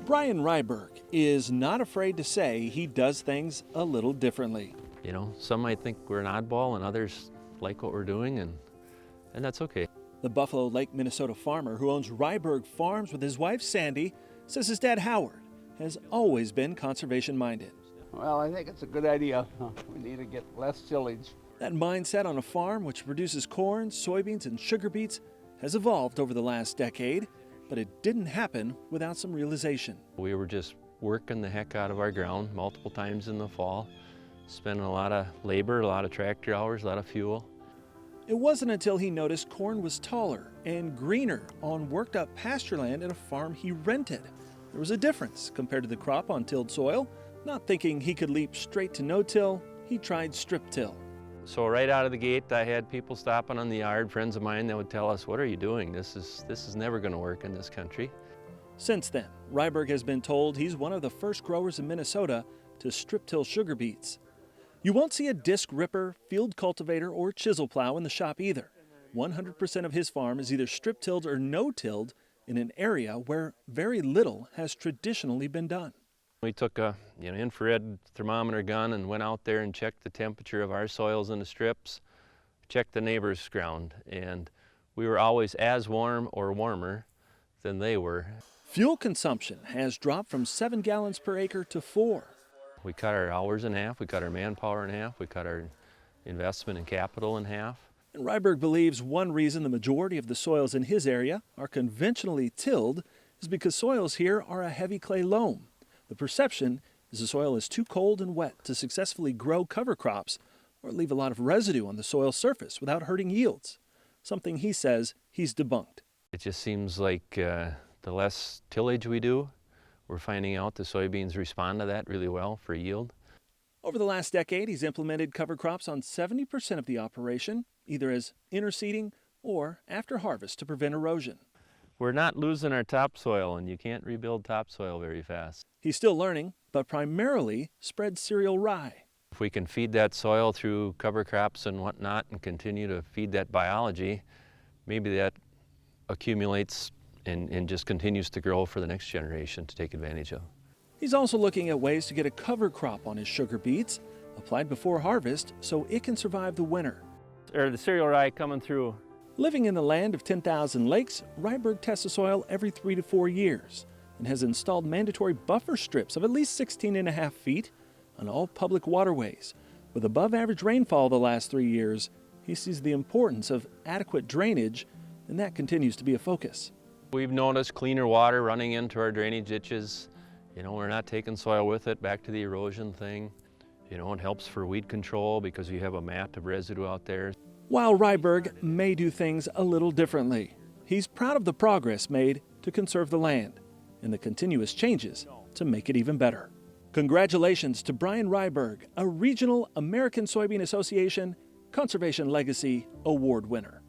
Brian Ryberg is not afraid to say he does things a little differently. You know, some might think we're an oddball and others like what we're doing, and that's okay. The Buffalo Lake, Minnesota farmer who owns Ryberg Farms with his wife Sandy says his dad Howard has always been conservation minded. Well, I think it's a good idea. We need to get less tillage. That mindset on a farm which produces corn, soybeans, and sugar beets has evolved over the last decade, but it didn't happen without some realization. We were just working the heck out of our ground multiple times in the fall, spending a lot of labor, a lot of tractor hours, a lot of fuel. It wasn't until he noticed corn was taller and greener on worked up pasture land at a farm he rented. There was a difference compared to the crop on tilled soil. Not thinking he could leap straight to no-till, he tried strip-till. So right out of the gate, I had people stopping on the yard, friends of mine that would tell us, "What are you doing? This is never going to work in this country." Since then, Ryberg has been told he's one of the first growers in Minnesota to strip-till sugar beets. You won't see a disc ripper, field cultivator, or chisel plow in the shop either. 100% of his farm is either strip-tilled or no-tilled in an area where very little has traditionally been done. We took a infrared thermometer gun and went out there and checked the temperature of our soils in the strips, checked the neighbor's ground, and we were always as warm or warmer than they were. Fuel consumption has dropped from 7 gallons per acre to 4. We cut our hours in half, we cut our manpower in half, we cut our investment in capital in half. And Ryberg believes one reason the majority of the soils in his area are conventionally tilled is because soils here are a heavy clay loam. The perception is the soil is too cold and wet to successfully grow cover crops or leave a lot of residue on the soil surface without hurting yields, something he says he's debunked. It just seems like the less tillage we do, we're finding out the soybeans respond to that really well for yield. Over the last decade, he's implemented cover crops on 70% of the operation, either as interseeding or after harvest to prevent erosion. We're not losing our topsoil, and you can't rebuild topsoil very fast. He's still learning, but primarily spread cereal rye. If we can feed that soil through cover crops and whatnot and continue to feed that biology, maybe that accumulates and just continues to grow for the next generation to take advantage of. He's also looking at ways to get a cover crop on his sugar beets, applied before harvest so it can survive the winter. Or the cereal rye coming through. Living in the land of 10,000 lakes, Ryberg tests the soil every 3 to 4 years and has installed mandatory buffer strips of at least 16.5 feet on all public waterways. With above average rainfall the last 3 years, he sees the importance of adequate drainage, and that continues to be a focus. We've noticed cleaner water running into our drainage ditches. You know, we're not taking soil with it, back to the erosion thing. You know, it helps for weed control because you have a mat of residue out there. While Ryberg may do things a little differently, he's proud of the progress made to conserve the land and the continuous changes to make it even better. Congratulations to Brian Ryberg, a regional American Soybean Association Conservation Legacy Award winner.